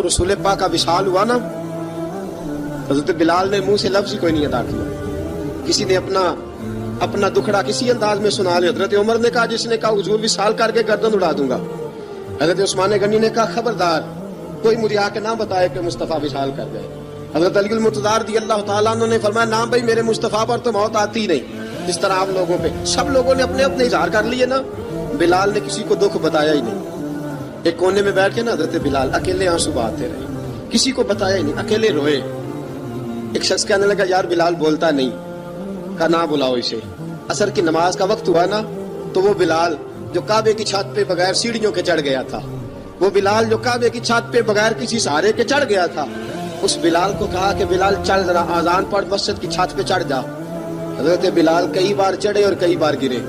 رسول پاک کا وصال ہوا نا، حضرت بلال نے منہ سے لفظ ہی کوئی نہیں ادا کیا. کسی نے اپنا دکھڑا کسی انداز میں سنا لیا. حضرت عمر نے کہا، جس نے کہا حضور وصال کر کے گردن اڑا دوں گا. حضرت عثمان غنی نے کہا خبردار کوئی مجھے آ کے نہ بتائے کہ مصطفیٰ وصال کر گئے. حضرت علی المرتضیٰ رضی اللہ تعالیٰ عنہ نے فرمایا نہ بھائی میرے مصطفیٰ پر تو موت آتی نہیں جس طرح آپ لوگوں پہ. سب لوگوں نے اپنے اپنے اظہار کر لیے نا، بلال نے کسی کو دکھ بتایا ہی نہیں. ایک کونے میں بیٹھ کے نا حضرت بلال اکیلے آنسو بہاتے رہے، کسی کو بتایا ہی نہیں، اکیلے روئے. ایک شخص کہنے لگا یار بلال بولتا نہیں. کہا نہ بلاؤ اسے. عصر کی نماز کا وقت ہوا نا تو وہ بلال جو کعبے کی چھت پہ بغیر سیڑھیوں کے چڑھ گیا تھا، وہ بلال جو کعبے کی چھت پہ بغیر کسی سہارے کے چڑھ گیا تھا، اس بلال کو کہا کہ بلال چل ذرا آذان پڑھ مسجد کی چھت پہ چڑھ جا. حضرت بلال کئی بار چڑھے اور کئی بار گرے،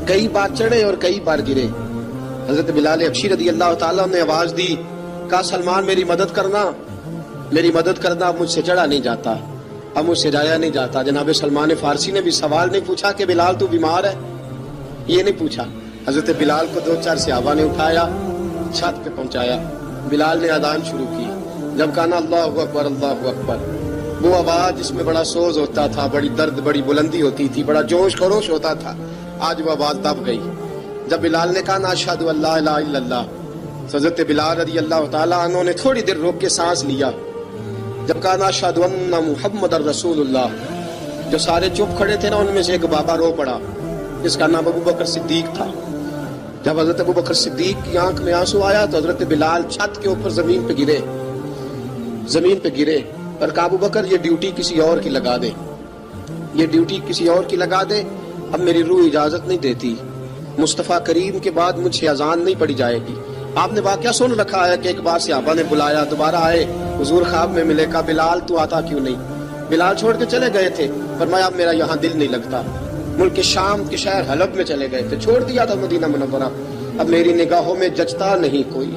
کئی بار چڑھے اور کئی بار گرے. حضرت بلال حبشی رضی اللہ تعالیٰ نے آواز دی، کہا سلمان میری مدد کرنا، میری مدد کرنا. اب مجھ سے چڑھا نہیں جاتا، اب مجھ سے جایا نہیں جاتا. جناب سلمان فارسی نے بھی سوال نہیں پوچھا کہ بلال تو بیمار ہے، یہ نہیں پوچھا. حضرت بلال کو 2-4 صحابہ نے اٹھایا، چھت پہ پہنچایا. بلال نے اذان شروع کی. جب کہا نا اللہ اکبر اللہ اکبر، وہ آواز جس میں بڑا سوز ہوتا تھا، بڑی درد، بڑی بلندی ہوتی تھی، بڑا جوش خروش ہوتا تھا، آج وہ آواز دب گئی. جب بلال نے کہا نا اشہد ان لا الہ الا اللہ، حضرت بلال رضی اللہ تعالیٰ عنہ نے تھوڑی دیر روک کے سانس لیا. جب کہا نا اشہد ان محمد رسول اللہ، جو سارے چپ کھڑے تھے نا ان میں سے ایک بابا رو پڑا جس کا نام ابو بکر صدیق تھا. جب حضرت ابو بکر صدیق کی آنکھ میں آنسو آیا تو حضرت بلال چھت کے اوپر زمین پہ گرے، زمین پہ گرے اور کہا ابو بکر یہ ڈیوٹی کسی اور کی لگا دے، یہ ڈیوٹی کسی اور کی لگا دے. اب میری روح اجازت نہیں دیتی، مصطفیٰ کریم کے بعد مجھ سے اذان نہیں پڑی جائے گی. آپ نے واقعہ سن رکھا ہے کہ ایک بار صحابہ نے بلایا، دوبارہ آئے، حضور خواب میں ملے. کہا بلال تو آتا کیوں نہیں؟ بلال چھوڑ کے چلے گئے تھے. فرمایا اب میرا یہاں دل نہیں لگتا. ملک شام کے شہر حلب میں چلے گئے تھے، چھوڑ دیا تھا مدینہ منورہ. اب میری نگاہوں میں جچتا نہیں کوئی،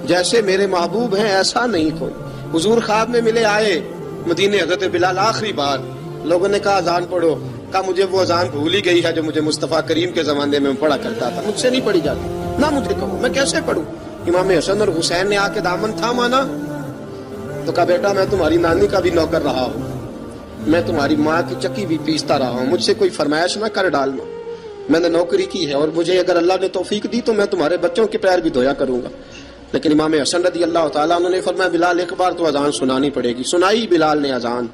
جیسے میرے محبوب ہیں ایسا نہیں کوئی. حضور خواب میں ملے، آئے مدینے. حضرت بلال آخری بار، لوگوں نے کہا اذان پڑھو. کہا مجھے وہ اذان بھول ہی گئی ہے جو مجھے مصطفیٰ کریم کے زمانے میں پڑھا کرتا تھا، مجھ سے نہیں پڑھی جاتی. نہ مجھے کہو، میں کیسے پڑھوں؟ امام حسن اور حسین نے آ کے دامن تھاما نا تو کہا بیٹا میں تمہاری نانی کا بھی نوکر رہا ہوں، میں تمہاری ماں کی چکی بھی پیستا رہا ہوں، مجھ سے کوئی فرمائش نہ کر ڈالنا. میں نے نوکری کی ہے اور مجھے اگر اللہ نے توفیق دی تو میں تمہارے بچوں کے پیر بھی دھویا کروں گا. لیکن امام حسن رضی اللہ تعالیٰ عنہ نے فرمایا بلال ایک بار تو اذان سنانی پڑے گی. سنائی بلال نے اذان.